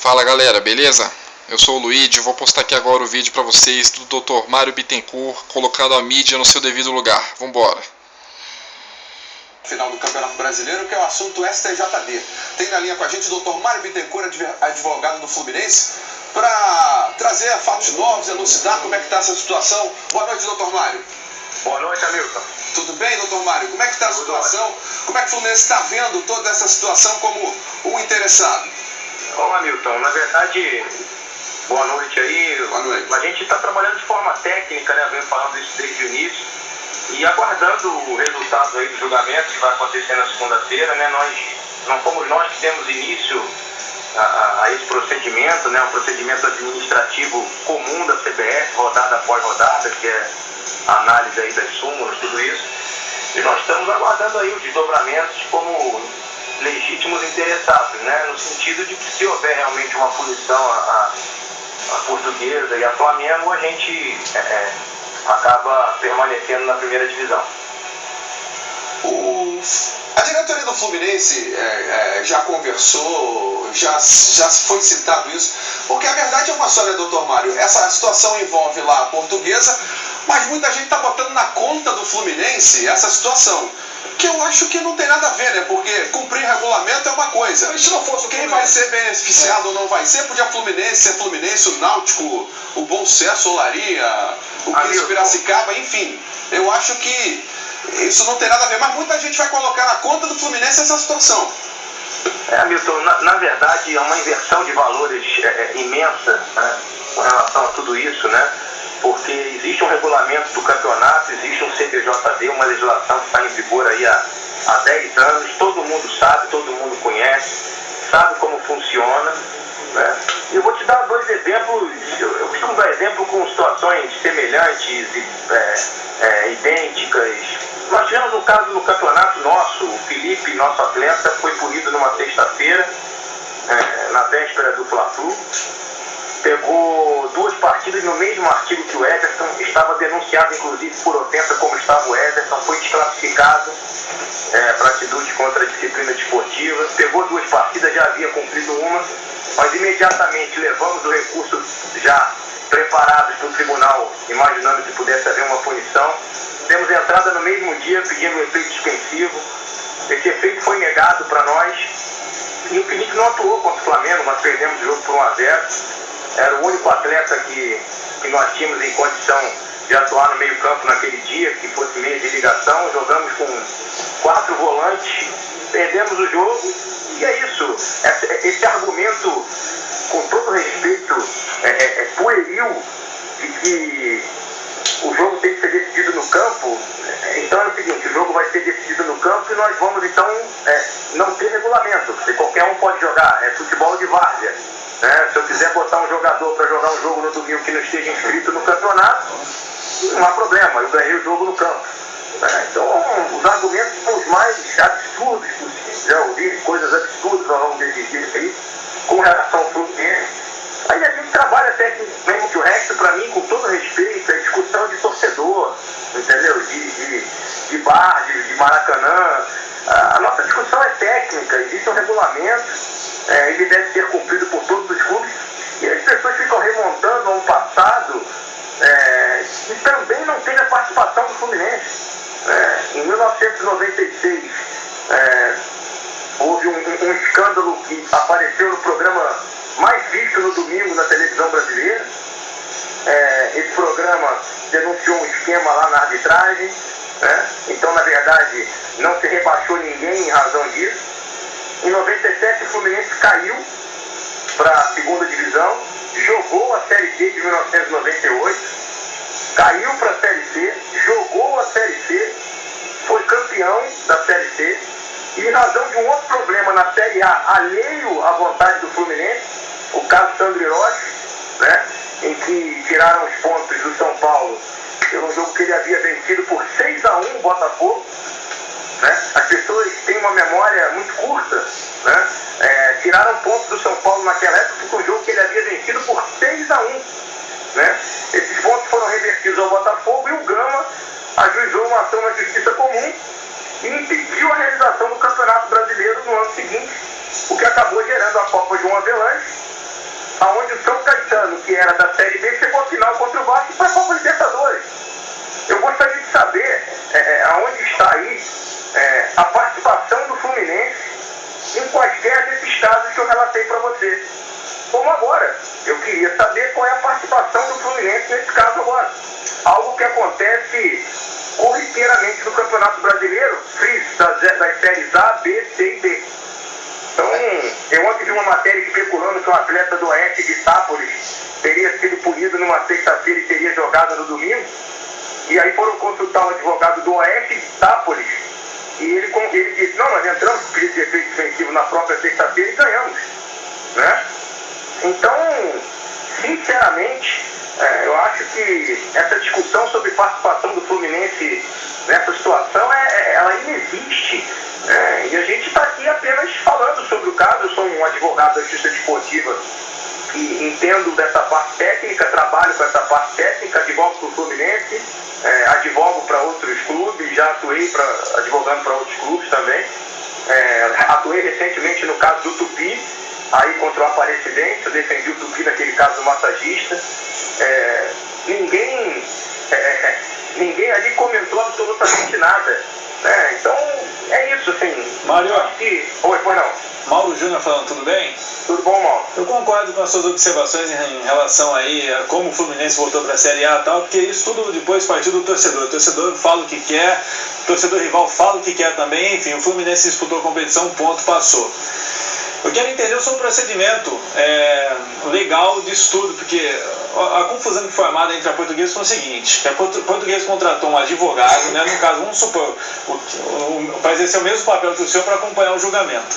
Fala galera, beleza? Eu sou o Luigi, vou postar aqui agora o vídeo para vocês do Dr. Mário Bittencourt colocando a mídia no seu devido lugar. Vambora! Final do Campeonato Brasileiro, que é o assunto STJD. Tem na linha com a gente o Dr. Mário Bittencourt, advogado do Fluminense, para trazer fatos novos, elucidar como é que está essa situação. Boa noite, Dr. Mário. Boa noite, Hamilton. Tudo bem, Dr. Mário? Como é que está a situação? Como é que o Fluminense está vendo toda essa situação como um interessado? Bom, Hamilton, na verdade, boa noite aí. Boa noite. A gente está trabalhando de forma técnica, né? Venho falando isso desde o início. E aguardando o resultado aí do julgamento que vai acontecer na segunda-feira, né? Não fomos nós que demos início a esse procedimento, né? Um procedimento administrativo comum da CBF, rodada após rodada, que é a análise aí das súmulas, tudo isso. E nós estamos aguardando aí os desdobramentos como legítimos interessados, né? No sentido de que se houver realmente uma punição à Portuguesa e à Flamengo, a gente acaba permanecendo na primeira divisão. A diretoria do Fluminense já conversou, já foi citado isso, porque a verdade é uma só, né, doutor Mário? Essa situação envolve lá a Portuguesa, mas muita gente está botando na conta do Fluminense essa situação, que eu acho que não tem nada a ver, né? Porque cumprir regulamento é uma coisa. Mas se não fosse quem vai ser beneficiado ou não vai ser, podia ser Fluminense, o Náutico, o Bom Sucesso, Olaria, o Príncipe Piracicaba, enfim. Eu acho que isso não tem nada a ver, mas muita gente vai colocar na conta do Fluminense essa situação. Hamilton, na verdade é uma inversão de valores imensa, né, com relação a tudo isso, né? Porque existe um regulamento do campeonato, existe um CBJD, uma legislação que está em vigor aí há 10 anos, todo mundo sabe, todo mundo conhece, sabe como funciona, né? E eu vou te dar dois exemplos, eu costumo dar exemplo com situações semelhantes, idênticas. Nós tivemos um caso no campeonato nosso, o Felipe, nosso atleta, foi punido numa sexta-feira, na véspera do Fla-Flu. Pegou 2 partidas no mesmo artigo que o Everton, estava denunciado inclusive por ofensa como estava o Everton, foi desclassificado para atitude contra a disciplina desportiva. Pegou 2 partidas, já havia cumprido uma, mas imediatamente levamos o recurso já preparados para o tribunal, imaginando que pudesse haver uma punição. Demos entrada no mesmo dia pedindo um efeito suspensivo. Esse efeito foi negado para nós e o Felipe não atuou contra o Flamengo, nós perdemos o jogo por 1-0. Era o único atleta que nós tínhamos em condição de atuar no meio-campo naquele dia, que fosse meia de ligação. Jogamos com 4 volantes, perdemos o jogo e é isso. Esse argumento, com todo respeito, pueril de que o jogo tem que ser decidido no campo. Então é o seguinte, o jogo vai ser decidido no campo e nós vamos então não ter regulamento, porque qualquer um pode jogar, é futebol de várzea, né? Se eu quiser botar um jogador para jogar um jogo no domingo que não esteja inscrito no campeonato, não há problema, eu ganhei o jogo no campo, né? Então os argumentos são os mais absurdos possíveis. Já ouvi coisas absurdas ao longo desses dias aí com relação ao Fluminense. Aí a gente trabalha tecnicamente, o resto para mim, com todo respeito, é discussão de torcedor, entendeu? De bar, de Maracanã. A nossa discussão é técnica, existe um regulamento, ele deve ser cumprido por todos os clubes, e as pessoas ficam remontando ao passado, e também não teve a participação do Fluminense. Em 1996, houve um escândalo que apareceu no programa mais visto no domingo na televisão brasileira. Esse programa denunciou um esquema lá na arbitragem, né? Então, na verdade, não se rebaixou ninguém em razão disso. Em 97, o Fluminense caiu para a segunda divisão, jogou a Série C de 1998, caiu para a Série C, jogou a Série C, foi campeão da Série C, e em razão de um outro problema na Série A, alheio à vontade do Fluminense, o caso Sandro Hiroshi, né, em que tiraram os pontos do São Paulo pelo jogo que ele havia vencido por 6-1 o Botafogo, né? As pessoas têm uma memória muito curta, né? Tiraram pontos do São Paulo naquela época por um jogo que ele havia vencido por 6-1, né? Esses pontos foram revertidos ao Botafogo e o Gama ajuizou uma ação na Justiça Comum e impediu a realização do Campeonato Brasileiro no ano seguinte, o que acabou gerando a Copa João Avelange onde o São Caetano, que era da Série B, chegou à final contra o Vasco para a Copa Libertadores. Eu gostaria de saber aonde está aí a participação do Fluminense em quaisquer desses casos que eu relatei para você. Como agora, eu queria saber qual é a participação do Fluminense nesse caso agora. Algo que acontece corriqueiramente no Campeonato Brasileiro, das séries A, B, C e D. Então, eu ontem vi uma matéria especulando que um atleta do Oeste de Itápolis teria sido punido numa sexta-feira e teria jogado no domingo. E aí foram consultar o advogado do Oeste de Itápolis e ele disse, não, nós entramos com pedido de efeito defensivo na própria sexta-feira e ganhamos, né? Então, sinceramente, eu acho que essa discussão sobre participação do Fluminense nessa situação, ela inexiste. E a gente está aqui apenas falando sobre o caso. Eu sou um advogado da Justiça Desportiva que entendo dessa parte técnica, trabalho com essa parte técnica, advogo para o Fluminense, advogo para outros clubes, já atuei advogando para outros clubes também. Atuei recentemente no caso do Tupi, aí contra o Aparecidense, eu defendi o Tupi naquele caso do massagista. Ninguém ali comentou absolutamente nada. Então, é isso, assim. Mário. Oi, foi não. Mauro Júnior falando, tudo bem? Tudo bom, Mauro? Eu concordo com as suas observações em relação aí a como o Fluminense voltou para a Série A e tal, porque isso tudo depois partiu do torcedor. O torcedor fala o que quer, o torcedor rival fala o que quer também, enfim, o Fluminense disputou a competição, ponto, passou. Eu quero entender o seu procedimento legal disso tudo, porque a confusão que foi armada entre a Portuguesa foi o seguinte, que a Portuguesa contratou um advogado, né, no caso, vamos supor, para exercer o mesmo papel que o seu para acompanhar o julgamento.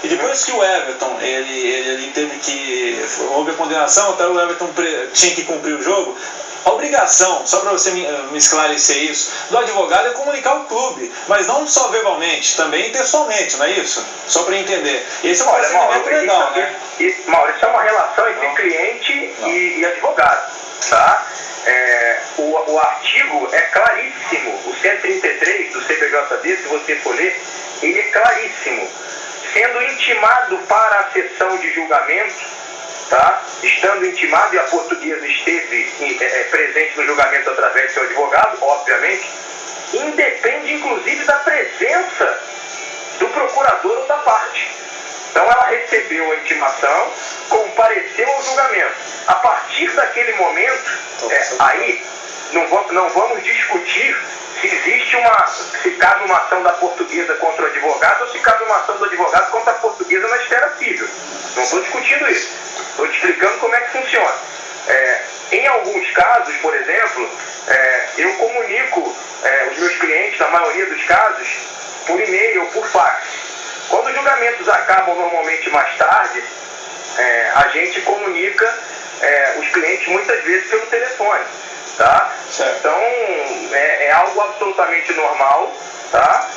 E depois que o Everton, ele teve que, houve a condenação, até o Everton tinha que cumprir o jogo, a obrigação, só para você me esclarecer isso, do advogado é comunicar o clube, mas não só verbalmente, também textualmente, não é isso? Só para entender. Esse é um procedimento legal, né? Mauro, isso é uma relação entre cliente e advogado, tá? O artigo é claríssimo, o 133 do CPJD, se você for ler, ele é claríssimo. Sendo intimado para a sessão de julgamento, tá? Estando intimado, e a Portuguesa esteve presente no julgamento através do seu advogado, obviamente, independe inclusive da presença do procurador ou da parte. Então ela recebeu a intimação, compareceu ao julgamento. A partir daquele momento, aí não vamos discutir se cabe uma ação da Portuguesa contra o advogado ou se cabe uma ação do advogado contra a Portuguesa na esfera civil. Não estou discutindo isso. Estou te explicando como é que funciona. Em alguns casos, por exemplo, eu comunico os meus clientes, na maioria dos casos, por e-mail ou por fax. Quando os julgamentos acabam normalmente mais tarde, a gente comunica os clientes muitas vezes pelo telefone. Tá? Então, é algo absolutamente normal, tá?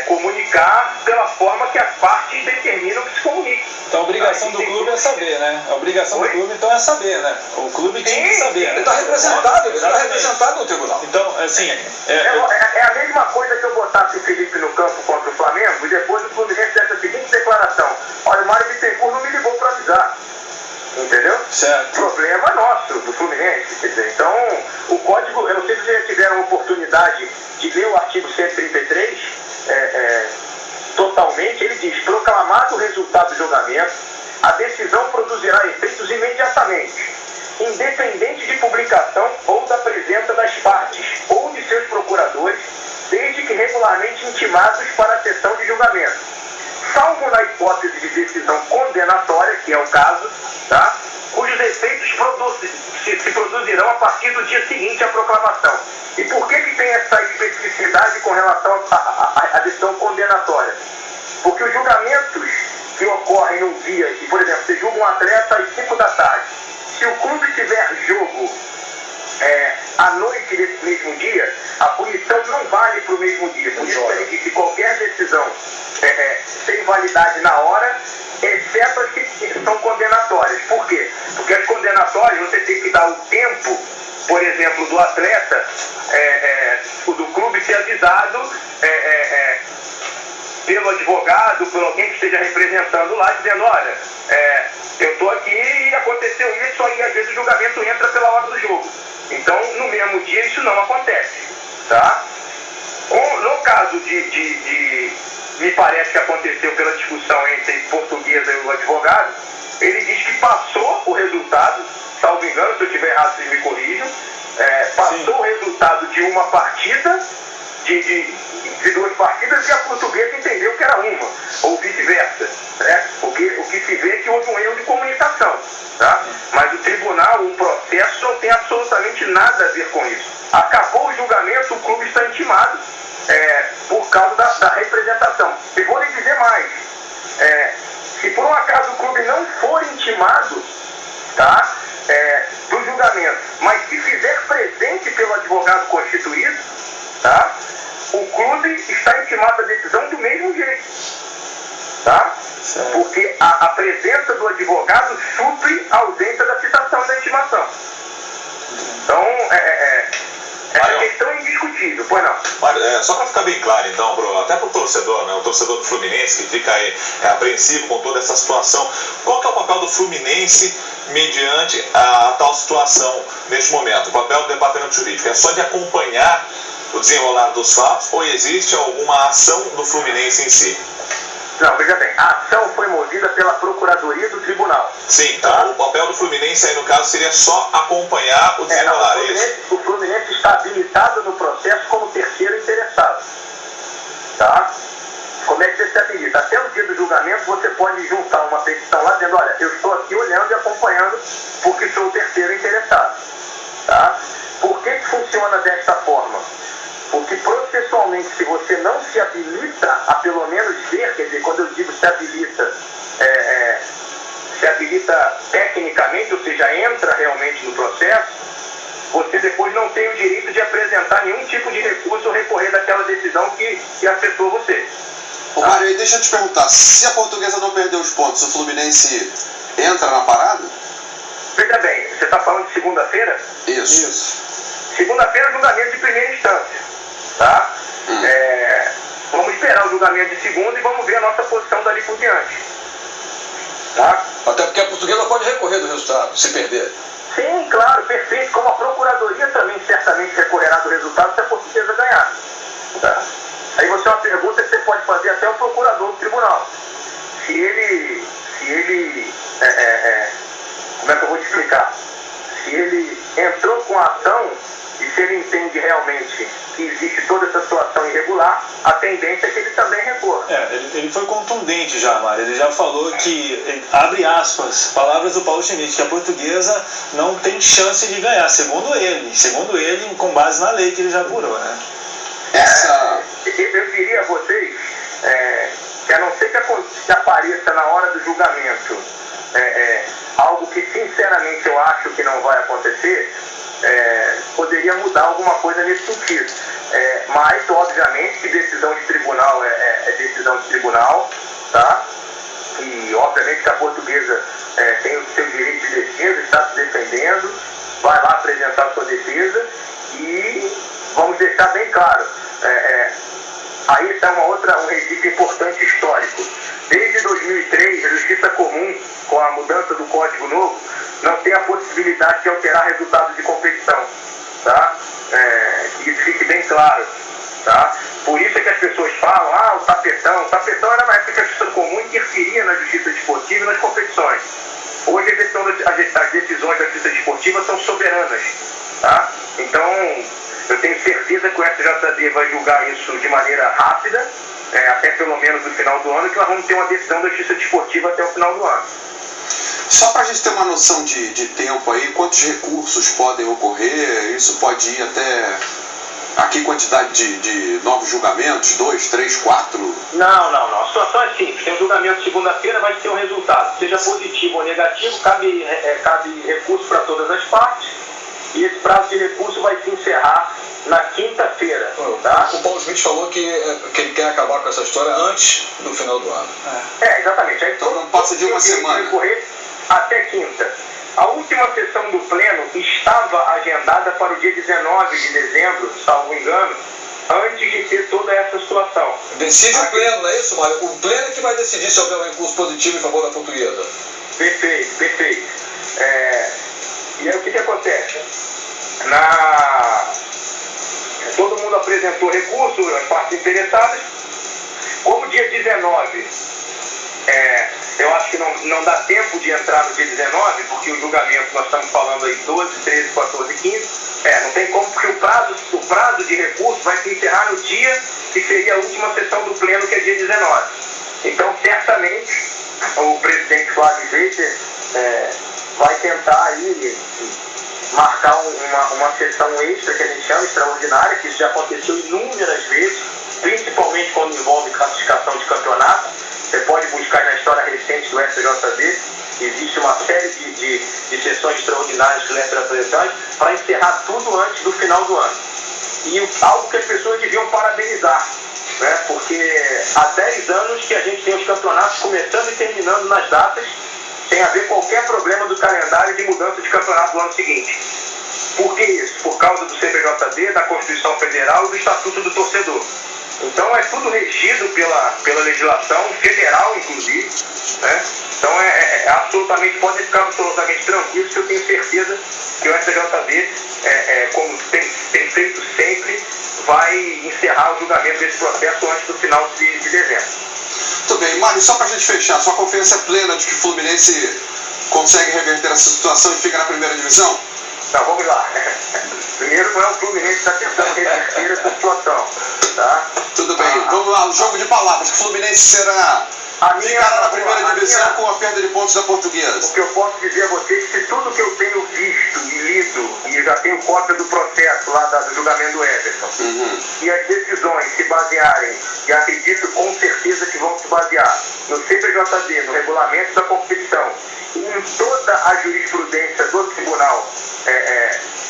Comunicar pela forma que as partes determinam que se comunique. Então a obrigação do clube é saber, né? A obrigação do clube então é saber, né? O clube tinha que saber. Ele está representado no tribunal. Então, assim... É a mesma coisa que eu botasse o Felipe no campo contra o Flamengo e depois o Fluminense desse a seguinte declaração: olha, o Mário Bittencourt não me ligou para avisar. Entendeu? Certo. Problema nosso, do Fluminense. Quer dizer, então, o código, eu não sei se vocês já tiveram a oportunidade de ler o artigo 133, totalmente, ele diz: proclamado o resultado do julgamento, a decisão produzirá efeitos imediatamente, independente de publicação ou da presença das partes ou de seus procuradores, desde que regularmente intimados para a sessão de julgamento. Salvo na hipótese de decisão condenatória, que é o caso, tá? Cujos efeitos se produzirão a partir do dia seguinte à proclamação. E por que tem essa especificidade com relação à decisão condenatória? Porque os julgamentos que ocorrem num dia, e, por exemplo, você julga um atleta às 5 da tarde, se o clube tiver jogo à noite desse mesmo dia, a punição não vale para o mesmo dia. Por isso ele diz que qualquer decisão tem validade na hora, exceto as que são condenatórias. Por quê? Porque as condenatórias você tem que dar o tempo, por exemplo, do atleta, do clube ser avisado pelo advogado, por alguém que esteja representando lá, dizendo: olha, eu estou aqui e aconteceu aconteceu isso, aí às vezes o julgamento entra pela hora do jogo. Então, no mesmo dia, isso não acontece, tá? No caso me parece que aconteceu pela discussão entre Portuguesa e o advogado, ele diz que passou o resultado, salvo engano, se eu estiver errado, vocês me corrijam, passou o resultado de uma partida, de duas partidas, e a Portuguesa entendeu que era uma, ou vice-versa, né? O que se vê é que houve um erro de comunicação, tá? Mas o tribunal, o processo, não tem absolutamente nada a ver com isso. Acabou o julgamento, o clube está intimado por causa da representação. E vou lhe dizer mais, se por um acaso o clube não for intimado, tá? Do julgamento, mas se fizer presente pelo advogado constituído, tá? O clube está intimado da decisão do mesmo jeito, tá? Certo. Porque a presença do advogado supre a ausência da citação da intimação. Então, essa questão é indiscutível, pois não? Mário, só para ficar bem claro, então, até para o torcedor, né, o torcedor do Fluminense, que fica aí apreensivo com toda essa situação, qual que é o papel do Fluminense mediante a tal situação neste momento? O papel do departamento jurídico é só de acompanhar o desenrolar dos fatos ou existe alguma ação do Fluminense em si? Não, veja bem, a ação foi movida pela Procuradoria do Tribunal. Sim, então tá? O papel do Fluminense aí no caso seria só acompanhar o desenrolar. O Fluminense está habilitado no processo como terceiro interessado. Tá? Como é que você se habilita? Até o dia do julgamento você pode juntar uma petição lá dizendo, olha, eu estou aqui olhando e acompanhando porque sou o terceiro interessado. Tá? Por que funciona desta forma? Porque processualmente, se você não se habilita a pelo menos ver, quer dizer, quando eu digo se habilita tecnicamente, ou seja, entra realmente no processo, você depois não tem o direito de apresentar nenhum tipo de recurso ou recorrer daquela decisão que afetou você. Ô Mário, deixa eu te perguntar, se a Portuguesa não perdeu os pontos, o Fluminense entra na parada? Veja bem, você está falando de segunda-feira? Isso. Segunda-feira, julgamento de primeira instância. Tá? Vamos esperar o julgamento de segunda e vamos ver a nossa posição dali por diante. Tá? Até porque a Portuguesa pode recorrer do resultado, se perder. Sim, claro, perfeito. Como a Procuradoria também certamente recorrerá do resultado se a Portuguesa ganhar. Tá? Aí você é uma pergunta que você pode fazer até o procurador do tribunal. Se ele como é que eu vou te explicar? Se ele entrou com a ação e se ele entende realmente que existe toda essa situação irregular, a tendência é que ele também recorra. Ele foi contundente já, Mário. Ele já falou que, abre aspas, palavras do Paulo Schmidt, que a Portuguesa não tem chance de ganhar, segundo ele, com base na lei que ele já apurou, né? Eu diria a vocês que a não ser que apareça na hora do julgamento algo que sinceramente eu acho que não vai acontecer, poderia mudar alguma coisa nesse sentido. Mas, obviamente, que decisão de tribunal é decisão de tribunal, tá? E, obviamente, que a Portuguesa tem o seu direito de defesa, está se defendendo, vai lá apresentar a sua defesa e vamos deixar bem claro, aí está um registro importante histórico. Desde 2003, a Justiça Comum, com a mudança do Código Novo, não tem a possibilidade de alterar resultados de competição, tá? Que isso fique bem claro, tá? Por isso é que as pessoas falam, o tapetão era na época que a Justiça Comum interferia na Justiça Desportiva e nas competições. Hoje as decisões da Justiça Desportiva são soberanas, tá? Então, eu tenho certeza que o STJD vai julgar isso de maneira rápida, até pelo menos no final do ano, que nós vamos ter uma decisão da Justiça Desportiva até o final do ano. Só para a gente ter uma noção de tempo aí, quantos recursos podem ocorrer? Isso pode ir até aqui quantidade de novos julgamentos? 2, 3, 4? Não. A situação é simples. Tem um julgamento segunda-feira, vai ter um resultado. Seja positivo ou negativo, cabe recurso para todas as partes. E esse prazo de recurso vai se encerrar na quinta-feira. Tá? O Paulo Schmidt falou que ele quer acabar com essa história antes do final do ano. Exatamente. Aí, então não passa de uma semana. Recorrer até quinta. A última sessão do Pleno estava agendada para o dia 19 de dezembro, salvo engano, antes de ter toda essa situação. Decide o Pleno, não é isso, Mário? O Pleno é que vai decidir se houver um recurso positivo em favor da Portuguesa. Perfeito. acontece? Todo mundo apresentou recurso, as partes interessadas. Como dia 19, eu acho que não dá tempo de entrar no dia 19, porque o julgamento, nós estamos falando aí 12, 13, 14, 15. Não tem como, porque o prazo de recurso vai se encerrar no dia que seria a última sessão do pleno, que é dia 19. Então, certamente, o presidente Flávio Zeiter vai tentar aí marcar uma sessão extra, que a gente chama extraordinária, que isso já aconteceu inúmeras vezes, principalmente quando envolve classificação de campeonato. Você pode buscar na história recente do STJD, existe uma série de sessões extraordinárias que o STJD faz para encerrar tudo antes do final do ano. E algo que as pessoas deviam parabenizar, né? Porque há 10 anos que a gente tem os campeonatos começando e terminando nas datas, sem haver qualquer problema do calendário de mudança de campeonato no ano seguinte. Por que isso? Por causa do CBJD, da Constituição Federal e do Estatuto do Torcedor. Então é tudo regido pela legislação federal, inclusive, né? Então podem ficar absolutamente tranquilos, que eu tenho certeza que o STJD, como tem feito sempre, vai encerrar o julgamento desse processo antes do final de dezembro. Muito bem, Mário, só para a gente fechar, sua confiança é plena de que o Fluminense consegue reverter essa situação e fica na primeira divisão? Então, vamos lá. Primeiro, não é o Fluminense que está tentando reverter essa situação, tá? Tudo bem, vamos lá, o jogo de palavras, que o Fluminense ficará na primeira divisão com a perda de pontos da Portuguesa. O que eu posso dizer a vocês é que tudo que eu tenho visto e lido, e já tenho cópia do processo lá do julgamento do Everton, e as decisões se basearem, e acredito com certeza que vão se basear no CBJD, no regulamento da competição, e em toda a jurisprudência do tribunal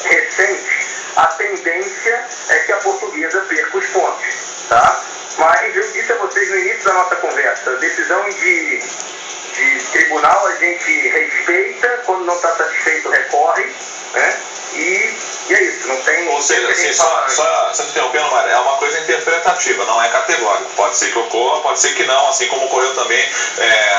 recente, a tendência é que a Portuguesa perca os pontos, tá? Mas eu disse a vocês no início da nossa conversa, a decisão de tribunal a gente respeita, quando não está satisfeito recorre, né? E é isso, não tem... Ou seja, assim, só interrompendo, Mário, é uma coisa interpretativa, não é categórico. Pode ser que ocorra, pode ser que não, assim como ocorreu também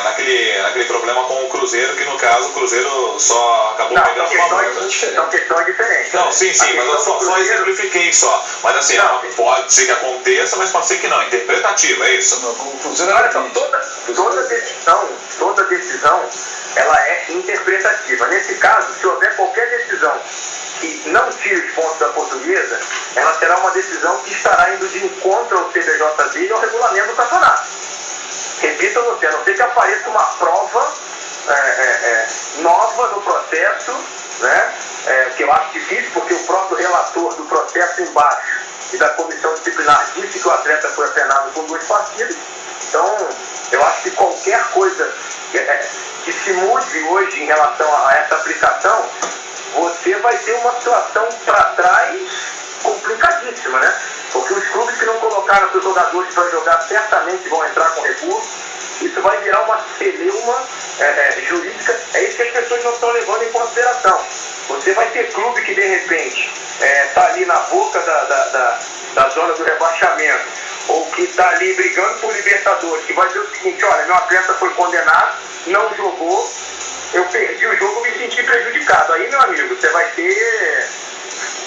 naquele problema com o Cruzeiro, que no caso o Cruzeiro só acabou pegando uma multa. São questões diferentes. Não, sim, mas eu só exemplifiquei só. Mas assim, pode ser que aconteça, mas pode ser que não. Interpretativa, é isso? O Cruzeiro olha só, toda decisão, ela é interpretativa. Nesse caso, se houver qualquer decisão que não tire os pontos da Portuguesa, ela será uma decisão que estará indo de encontro ao CBJD e ao regulamento do campeonato. Repito a você, a não ser que apareça uma prova nova no processo, né? Que eu acho difícil, porque o próprio relator do processo embaixo e da comissão disciplinar disse que o atleta foi apenado com 2 partidas. Então, eu acho que qualquer coisa que se mude hoje em relação a essa aplicação, você vai ter uma situação para trás complicadíssima, né? Porque os clubes que não colocaram seus jogadores para jogar certamente vão entrar com recurso. Isso vai virar uma celeuma jurídica. É isso que as pessoas não estão levando em consideração. Você vai ter clube que de repente está ali na boca da zona do rebaixamento, ou que está ali brigando por Libertadores, que vai dizer o seguinte: olha, meu atleta foi condenado, não jogou, eu perdi o jogo, me senti prejudicado. Aí, meu amigo, você vai ter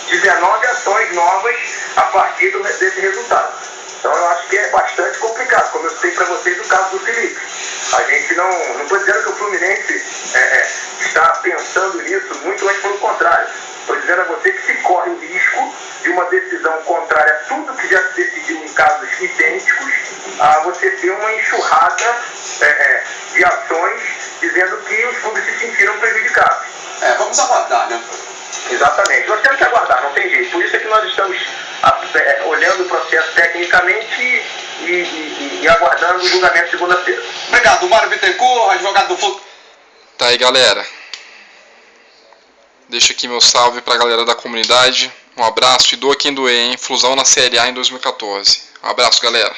19 ações novas a partir desse resultado. Então eu acho que é bastante complicado, como eu citei para vocês o caso do Felipe. A gente não estou dizendo que o Fluminense está pensando nisso, muito antes pelo contrário. Estou dizendo a você que se corre o risco de uma decisão contrária a tudo que já se decidiu em casos idênticos, a você ter uma enxurrada de ações dizendo que os clubes se sentiram prejudicados. Vamos aguardar, né? Exatamente. Nós temos que aguardar, não tem jeito. Por isso é que nós estamos olhando o processo tecnicamente e aguardando o julgamento segunda-feira. Obrigado, Mário Bittencourt, advogado do Fluminense. Tá aí, galera. Deixa aqui meu salve pra galera da comunidade. Um abraço e doa quem doer, hein? Flusão na Série A em 2014. Um abraço, galera.